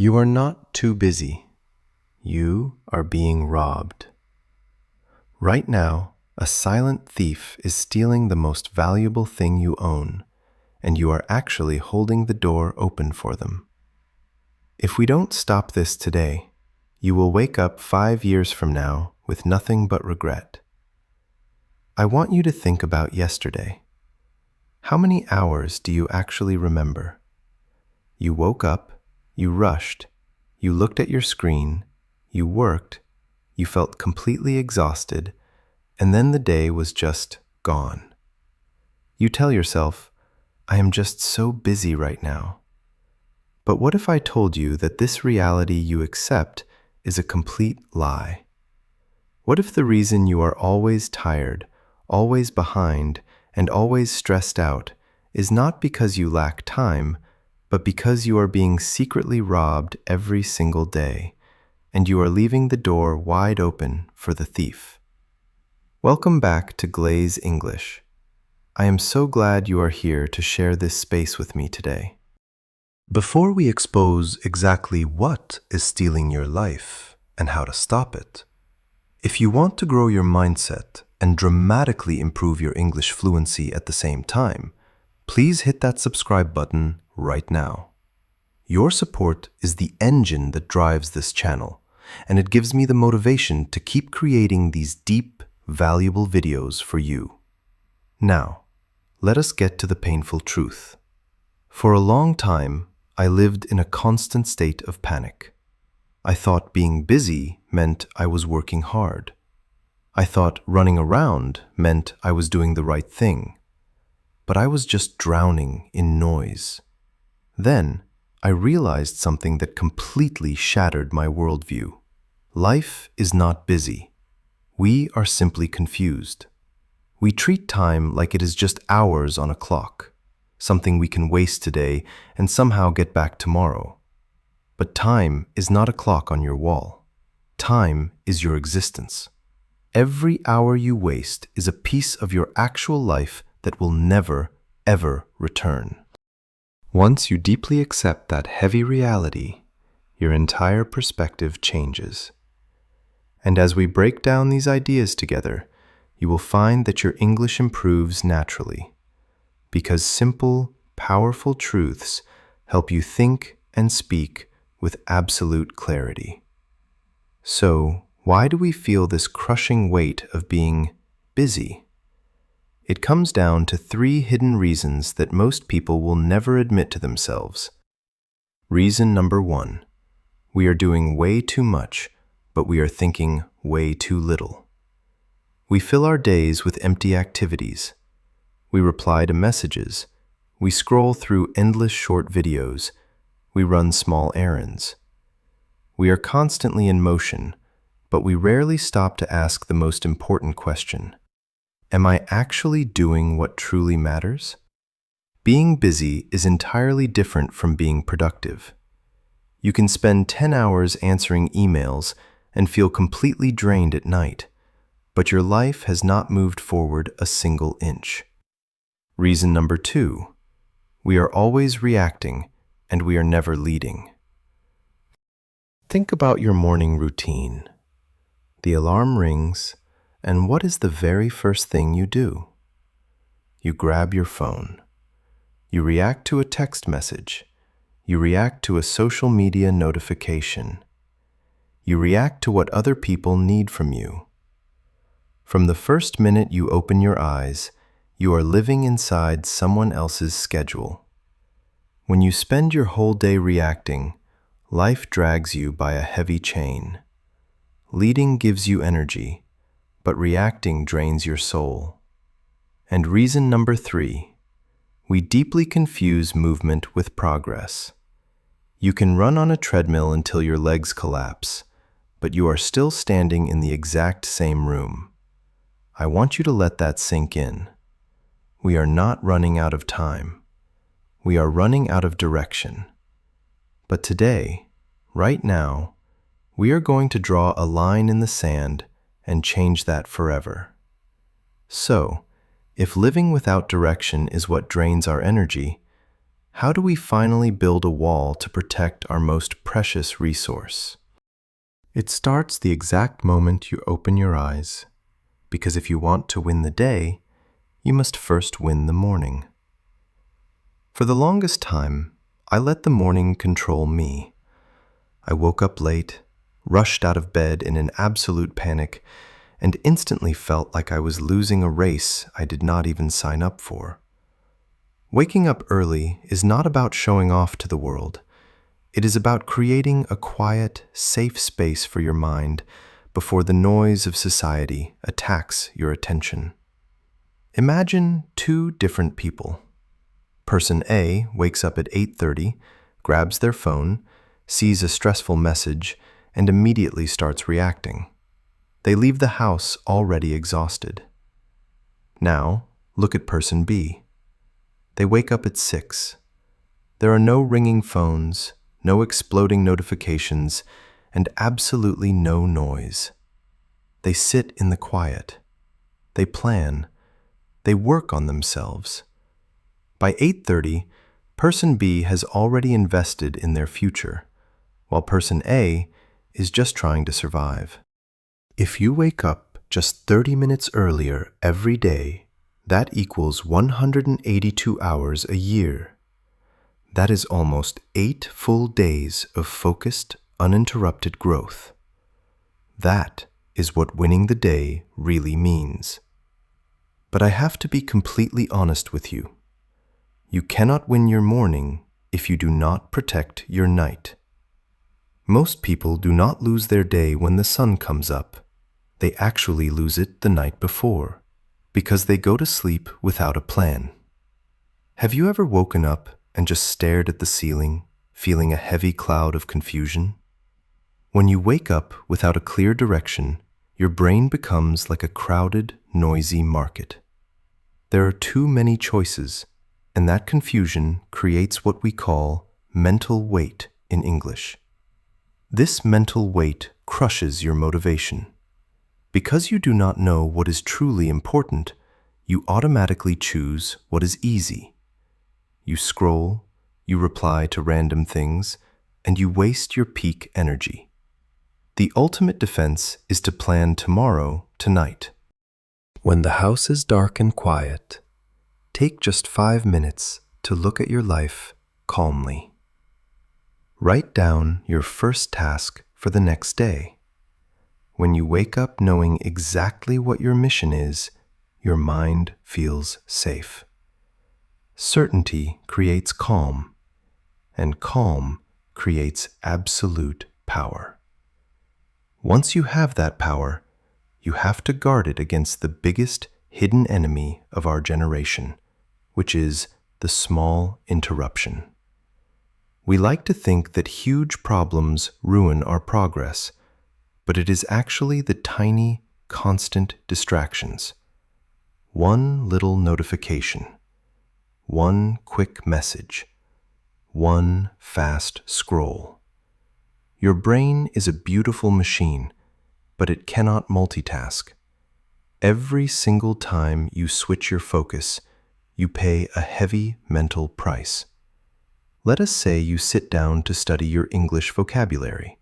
You are not too busy. You are being robbed. Right now, a silent thief is stealing the most valuable thing you own, and you are actually holding the door open for them. If we don't stop this today, you will wake up 5 years from now with nothing but regret. I want you to think about yesterday. How many hours do you actually remember? You woke up, you rushed, you looked at your screen, you worked, you felt completely exhausted, and then the day was just gone. You tell yourself, I am just so busy right now. But what if I told you that this reality you accept is a complete lie? What if the reason you are always tired, always behind, and always stressed out is not because you lack time, but because you are being secretly robbed every single day, and you are leaving the door wide open for the thief? Welcome back to Glaze English. I am so glad you are here to share this space with me today. Before we expose exactly what is stealing your life and how to stop it, if you want to grow your mindset and dramatically improve your English fluency at the same time, please hit that subscribe button right now. Your support is the engine that drives this channel, and it gives me the motivation to keep creating these deep, valuable videos for you. Now, let us get to the painful truth. For a long time, I lived in a constant state of panic. I thought being busy meant I was working hard. I thought running around meant I was doing the right thing. But I was just drowning in noise. Then, I realized something that completely shattered my worldview. Life is not busy. We are simply confused. We treat time like it is just hours on a clock, something we can waste today and somehow get back tomorrow. But time is not a clock on your wall. Time is your existence. Every hour you waste is a piece of your actual life that will never, ever return. Once you deeply accept that heavy reality, your entire perspective changes. And as we break down these ideas together, you will find that your English improves naturally, because simple, powerful truths help you think and speak with absolute clarity. So, why do we feel this crushing weight of being busy? It comes down to 3 hidden reasons that most people will never admit to themselves. Reason number 1, we are doing way too much, but we are thinking way too little. We fill our days with empty activities. We reply to messages. We scroll through endless short videos. We run small errands. We are constantly in motion, but we rarely stop to ask the most important question. Am I actually doing what truly matters? Being busy is entirely different from being productive. You can spend 10 hours answering emails and feel completely drained at night, but your life has not moved forward a single inch. Reason number 2, we are always reacting and we are never leading. Think about your morning routine. The alarm rings, and what is the very first thing you do? You grab your phone. You react to a text message. You react to a social media notification. You react to what other people need from you. From the first minute you open your eyes, you are living inside someone else's schedule. When you spend your whole day reacting, life drags you by a heavy chain. Leading gives you energy, but reacting drains your soul. And reason number 3, we deeply confuse movement with progress. You can run on a treadmill until your legs collapse, but you are still standing in the exact same room. I want you to let that sink in. We are not running out of time. We are running out of direction. But today, right now, we are going to draw a line in the sand and change that forever. So, if living without direction is what drains our energy, How do we finally build a wall to protect our most precious resource? It starts the exact moment you open your eyes, because if you want to win the day, you must first win the morning. For the longest time, I let the morning control me. I woke up late, rushed out of bed in an absolute panic, and instantly felt like I was losing a race I did not even sign up for. Waking up early is not about showing off to the world. It is about creating a quiet, safe space for your mind before the noise of society attacks your attention. Imagine two different people. Person A wakes up at 8:30, grabs their phone, sees a stressful message, and immediately starts reacting. They leave the house already exhausted. Now, look at person B. They wake up at 6. There are no ringing phones, no exploding notifications, and absolutely no noise. They sit in the quiet. They plan. They work on themselves. By 8:30, person B has already invested in their future, while person A is just trying to survive. If you wake up just 30 minutes earlier every day, that equals 182 hours a year. That is almost 8 full days of focused, uninterrupted growth. That is what winning the day really means. But I have to be completely honest with you. You cannot win your morning if you do not protect your night. Most people do not lose their day when the sun comes up. They actually lose it the night before, because they go to sleep without a plan. Have you ever woken up and just stared at the ceiling, feeling a heavy cloud of confusion? When you wake up without a clear direction, your brain becomes like a crowded, noisy market. There are too many choices, and that confusion creates what we call mental weight in English. This mental weight crushes your motivation. Because you do not know what is truly important, you automatically choose what is easy. You scroll, you reply to random things, and you waste your peak energy. The ultimate defense is to plan tomorrow tonight. When the house is dark and quiet, take just 5 minutes to look at your life calmly. Write down your first task for the next day. When you wake up knowing exactly what your mission is, your mind feels safe. Certainty creates calm, and calm creates absolute power. Once you have that power, you have to guard it against the biggest hidden enemy of our generation, which is the small interruption. We like to think that huge problems ruin our progress, but it is actually the tiny, constant distractions. One little notification, one quick message, one fast scroll. Your brain is a beautiful machine, but it cannot multitask. Every single time you switch your focus, you pay a heavy mental price. Let us say you sit down to study your English vocabulary.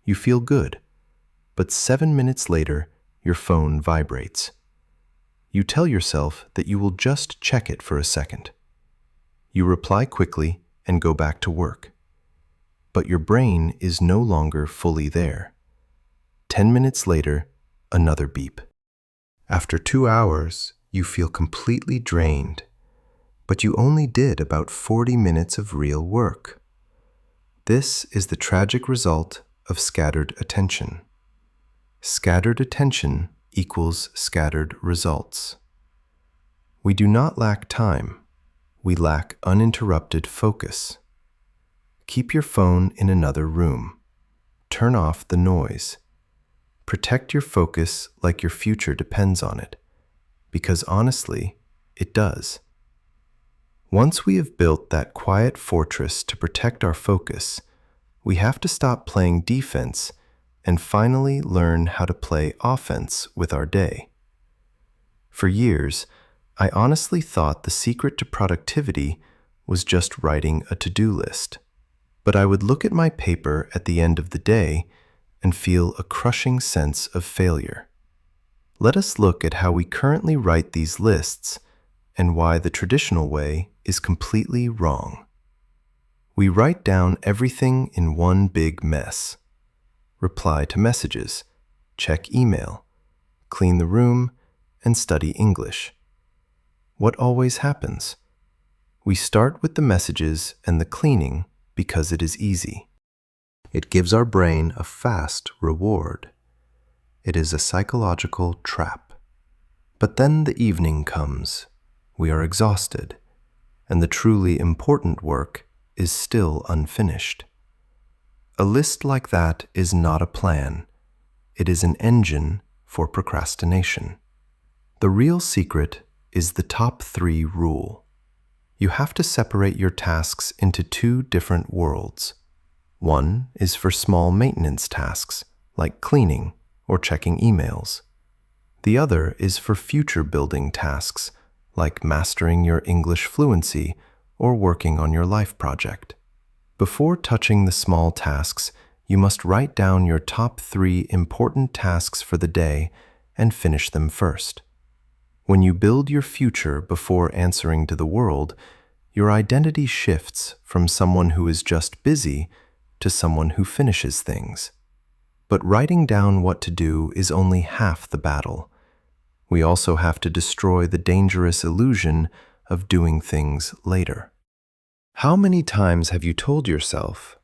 You feel good, but 7 minutes later, your phone vibrates. You tell yourself that you will just check it for a second. You reply quickly and go back to work. But your brain is no longer fully there. 10 minutes later, another beep. After 2 hours, you feel completely drained, but you only did about 40 minutes of real work. This is the tragic result of scattered attention. Scattered attention equals scattered results. We do not lack time. We lack uninterrupted focus. Keep your phone in another room. Turn off the noise. Protect your focus like your future depends on it, because honestly, it does. Once we have built that quiet fortress to protect our focus, we have to stop playing defense and finally learn how to play offense with our day. For years, I honestly thought the secret to productivity was just writing a to-do list. But I would look at my paper at the end of the day and feel a crushing sense of failure. Let us look at how we currently write these lists and why the traditional way is completely wrong. We write down everything in one big mess. Reply to messages, check email, clean the room, and study English. What always happens? We start with the messages and the cleaning because it is easy. It gives our brain a fast reward. It is a psychological trap. But then the evening comes. We are exhausted, and the truly important work is still unfinished. A list like that is not a plan. It is an engine for procrastination. The real secret is the top 3 rule. You have to separate your tasks into 2 different worlds. One is for small maintenance tasks, like cleaning or checking emails. The other is for future-building tasks, like mastering your English fluency or working on your life project. Before touching the small tasks, you must write down your top 3 important tasks for the day and finish them first. When you build your future before answering to the world, your identity shifts from someone who is just busy to someone who finishes things. But writing down what to do is only half the battle. We also have to destroy the dangerous illusion of doing things later. How many times have you told yourself,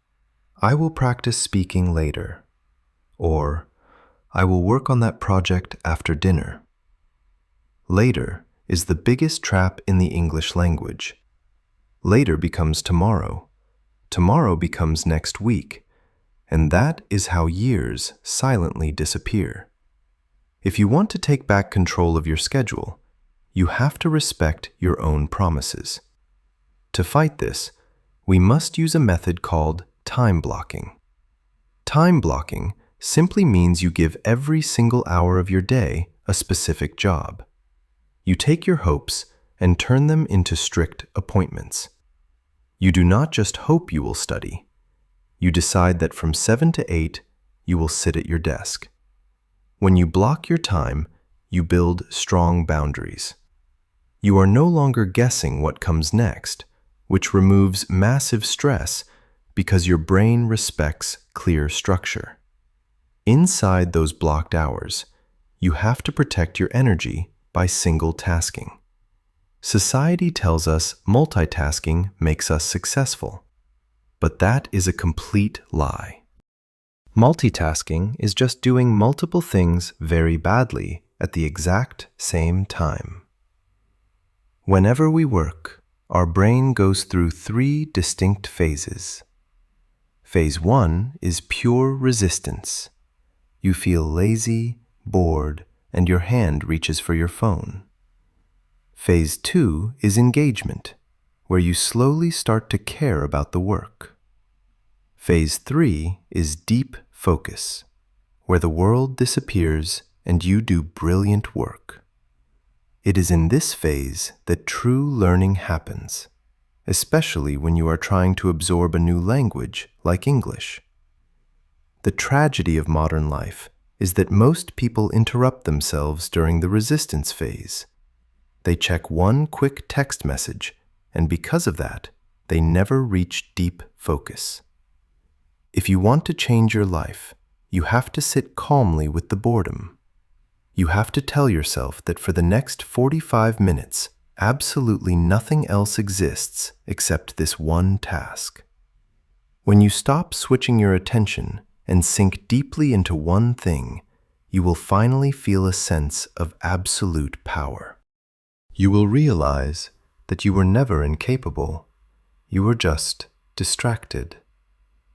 "I will practice speaking later," or "I will work on that project after dinner"? Later is the biggest trap in the English language. Later becomes tomorrow. Tomorrow becomes next week. And that is how years silently disappear. If you want to take back control of your schedule, you have to respect your own promises. To fight this, we must use a method called time blocking. Time blocking simply means you give every single hour of your day a specific job. You take your hopes and turn them into strict appointments. You do not just hope you will study. You decide that from 7 to 8, you will sit at your desk. When you block your time, you build strong boundaries. You are no longer guessing what comes next, which removes massive stress because your brain respects clear structure. Inside those blocked hours, you have to protect your energy by single tasking. Society tells us multitasking makes us successful, but that is a complete lie. Multitasking is just doing multiple things very badly at the exact same time. Whenever we work, our brain goes through 3 distinct phases. Phase 1 is pure resistance. You feel lazy, bored, and your hand reaches for your phone. Phase 2 is engagement, where you slowly start to care about the work. Phase 3 is deep focus, where the world disappears and you do brilliant work. It is in this phase that true learning happens, especially when you are trying to absorb a new language like English. The tragedy of modern life is that most people interrupt themselves during the resistance phase. They check one quick text message, and because of that, they never reach deep focus. If you want to change your life, you have to sit calmly with the boredom. You have to tell yourself that for the next 45 minutes, absolutely nothing else exists except this one task. When you stop switching your attention and sink deeply into one thing, you will finally feel a sense of absolute power. You will realize that you were never incapable. You were just distracted.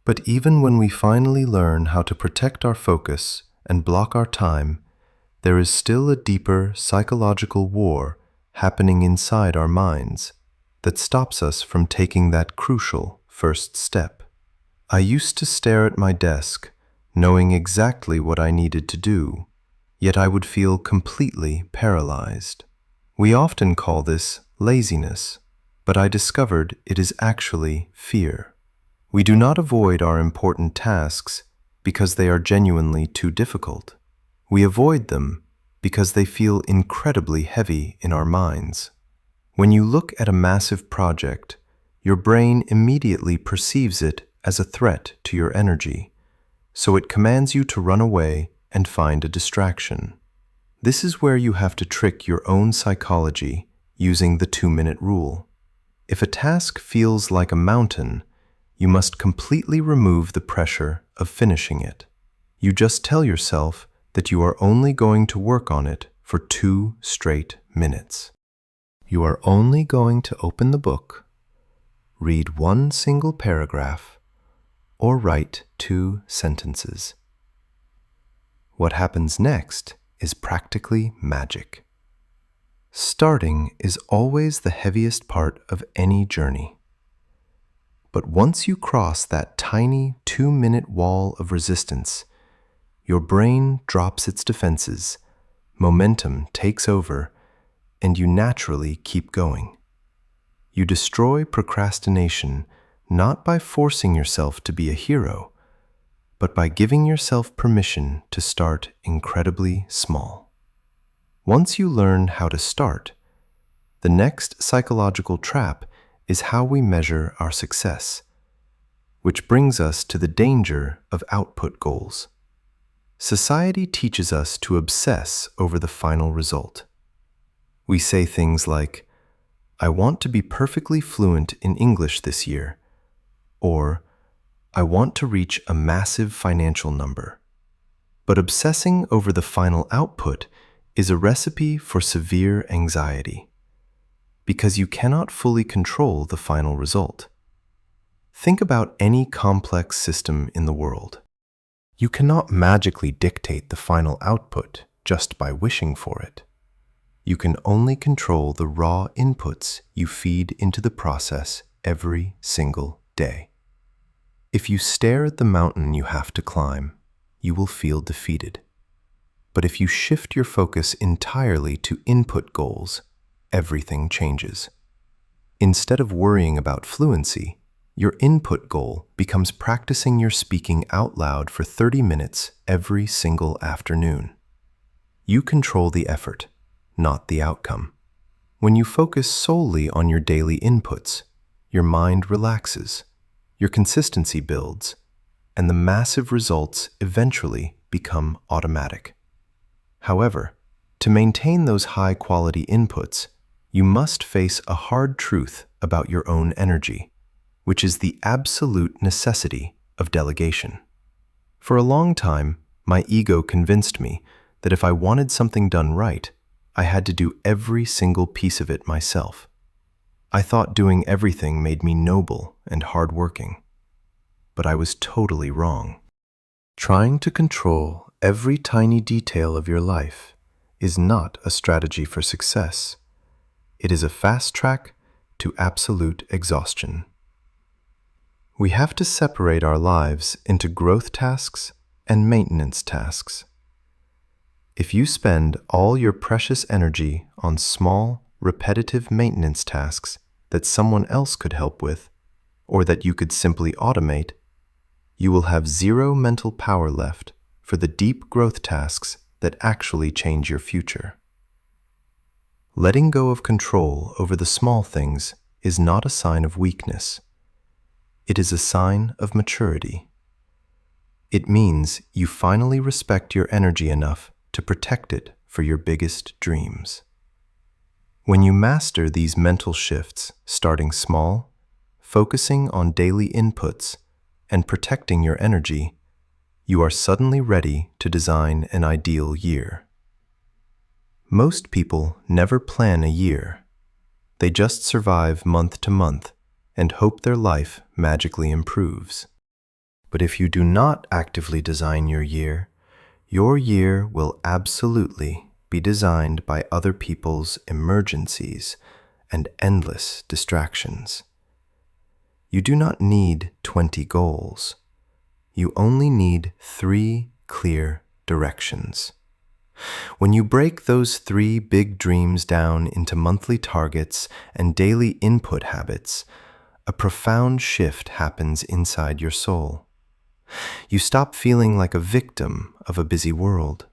But even when we finally learn how to protect our focus and block our time, there is still a deeper psychological war happening inside our minds that stops us from taking that crucial first step. I used to stare at my desk, knowing exactly what I needed to do, yet I would feel completely paralyzed. We often call this laziness, but I discovered it is actually fear. We do not avoid our important tasks because they are genuinely too difficult. We avoid them because they feel incredibly heavy in our minds. When you look at a massive project, your brain immediately perceives it as a threat to your energy, so it commands you to run away and find a distraction. This is where you have to trick your own psychology using the 2-minute rule. If a task feels like a mountain, you must completely remove the pressure of finishing it. You just tell yourself that you are only going to work on it for 2 straight minutes. You are only going to open the book, read 1 single paragraph, or write 2 sentences. What happens next is practically magic. Starting is always the heaviest part of any journey. But once you cross that tiny 2-minute wall of resistance, your brain drops its defenses, momentum takes over, and you naturally keep going. You destroy procrastination not by forcing yourself to be a hero, but by giving yourself permission to start incredibly small. Once you learn how to start, the next psychological trap is how we measure our success, which brings us to the danger of output goals. Society teaches us to obsess over the final result. We say things like, "I want to be perfectly fluent in English this year," or "I want to reach a massive financial number." But obsessing over the final output is a recipe for severe anxiety, because you cannot fully control the final result. Think about any complex system in the world. You cannot magically dictate the final output just by wishing for it. You can only control the raw inputs you feed into the process every single day. If you stare at the mountain you have to climb, you will feel defeated. But if you shift your focus entirely to input goals, everything changes. Instead of worrying about fluency, your input goal becomes practicing your speaking out loud for 30 minutes every single afternoon. You control the effort, not the outcome. When you focus solely on your daily inputs, your mind relaxes, your consistency builds, and the massive results eventually become automatic. However, to maintain those high-quality inputs, you must face a hard truth about your own energy, which is the absolute necessity of delegation. For a long time, my ego convinced me that if I wanted something done right, I had to do every single piece of it myself. I thought doing everything made me noble and hardworking. But I was totally wrong. Trying to control every tiny detail of your life is not a strategy for success. It is a fast track to absolute exhaustion. We have to separate our lives into growth tasks and maintenance tasks. If you spend all your precious energy on small, repetitive maintenance tasks that someone else could help with, or that you could simply automate, you will have zero mental power left for the deep growth tasks that actually change your future. Letting go of control over the small things is not a sign of weakness. It is a sign of maturity. It means you finally respect your energy enough to protect it for your biggest dreams. When you master these mental shifts, starting small, focusing on daily inputs, and protecting your energy, you are suddenly ready to design an ideal year. Most people never plan a year. They just survive month to month and hope their life magically improves. But if you do not actively design your year will absolutely be designed by other people's emergencies and endless distractions. You do not need 20 goals. You only need 3 clear directions. When you break those 3 big dreams down into monthly targets and daily input habits, a profound shift happens inside your soul. You stop feeling like a victim of a busy world.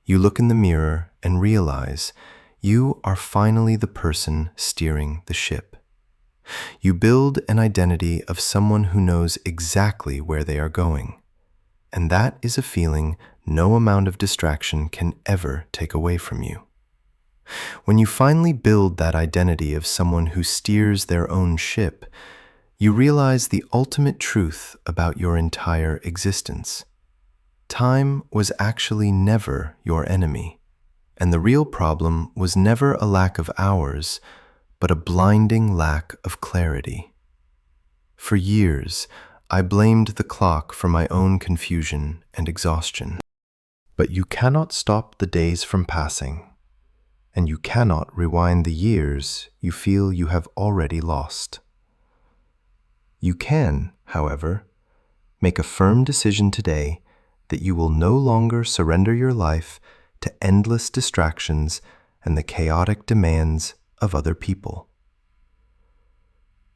You look in the mirror and realize you are finally the person steering the ship. You build an identity of someone who knows exactly where they are going, and that is a feeling no amount of distraction can ever take away from you. When you finally build that identity of someone who steers their own ship, you realize the ultimate truth about your entire existence. Time was actually never your enemy, and the real problem was never a lack of hours, but a blinding lack of clarity. For years, I blamed the clock for my own confusion and exhaustion. But you cannot stop the days from passing, and you cannot rewind the years you feel you have already lost. You can, however, make a firm decision today that you will no longer surrender your life to endless distractions and the chaotic demands of other people.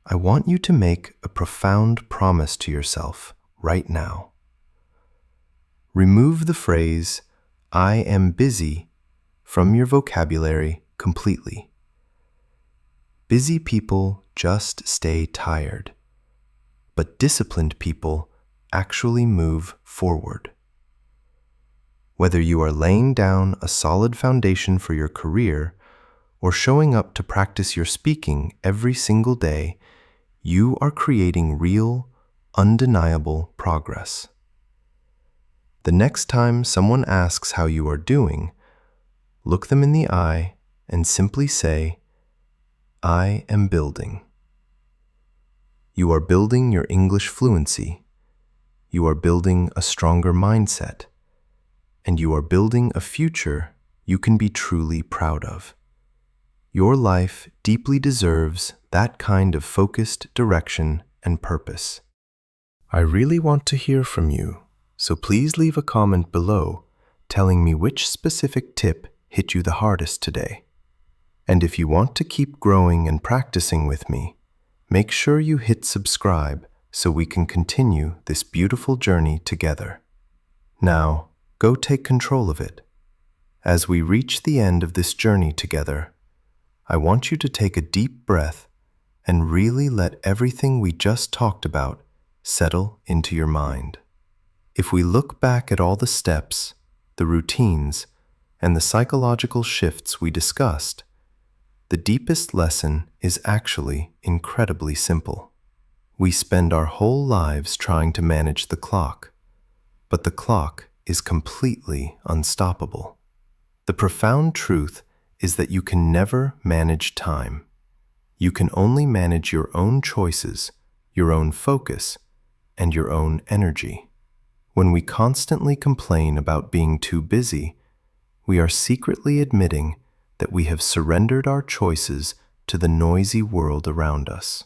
I want you to make a profound promise to yourself right now. Remove the phrase, "I am busy," from your vocabulary completely. Busy people just stay tired, but disciplined people actually move forward. Whether you are laying down a solid foundation for your career or showing up to practice your speaking every single day, you are creating real, undeniable progress. The next time someone asks how you are doing, look them in the eye and simply say, "I am building." You are building your English fluency. You are building a stronger mindset. And you are building a future you can be truly proud of. Your life deeply deserves that kind of focused direction and purpose. I really want to hear from you, so please leave a comment below telling me which specific tip hit you the hardest today. And if you want to keep growing and practicing with me, make sure you hit subscribe so we can continue this beautiful journey together. Now, go take control of it. As we reach the end of this journey together, I want you to take a deep breath and really let everything we just talked about settle into your mind. If we look back at all the steps, the routines, and the psychological shifts we discussed, the deepest lesson is actually incredibly simple. We spend our whole lives trying to manage the clock, but the clock is completely unstoppable. The profound truth is that you can never manage time. You can only manage your own choices, your own focus, and your own energy. When we constantly complain about being too busy, we are secretly admitting that we have surrendered our choices to the noisy world around us.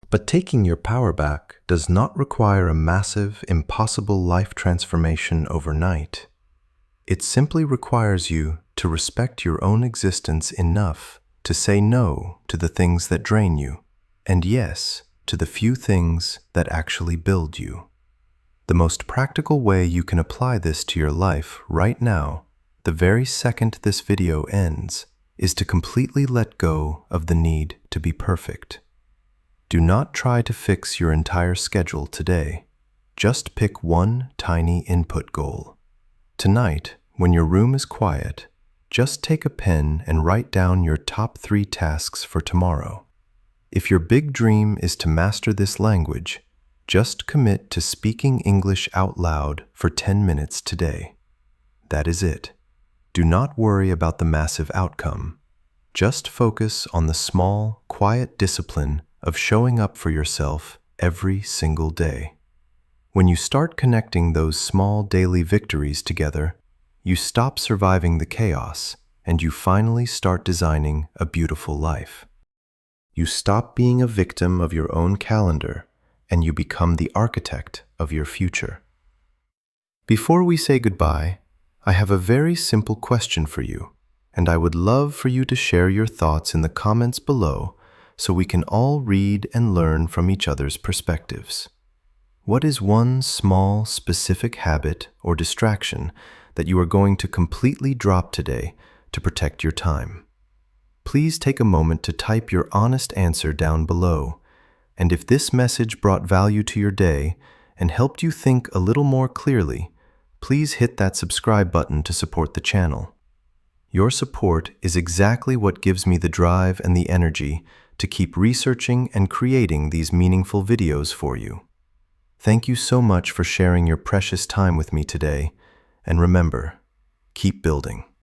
But taking your power back does not require a massive, impossible life transformation overnight. It simply requires you to respect your own existence enough to say no to the things that drain you, and yes to the few things that actually build you. The most practical way you can apply this to your life right now, the very second this video ends, is to completely let go of the need to be perfect. Do not try to fix your entire schedule today. Just pick one tiny input goal. Tonight, when your room is quiet, just take a pen and write down your top 3 tasks for tomorrow. If your big dream is to master this language, just commit to speaking English out loud for 10 minutes today. That is it. Do not worry about the massive outcome. Just focus on the small, quiet discipline of showing up for yourself every single day. When you start connecting those small daily victories together, you stop surviving the chaos and you finally start designing a beautiful life. You stop being a victim of your own calendar and you become the architect of your future. Before we say goodbye, I have a very simple question for you, and I would love for you to share your thoughts in the comments below so we can all read and learn from each other's perspectives. What is one small, specific habit or distraction that you are going to completely drop today to protect your time? Please take a moment to type your honest answer down below. And if this message brought value to your day and helped you think a little more clearly, please hit that subscribe button to support the channel. Your support is exactly what gives me the drive and the energy to keep researching and creating these meaningful videos for you. Thank you so much for sharing your precious time with me today, and remember, keep building.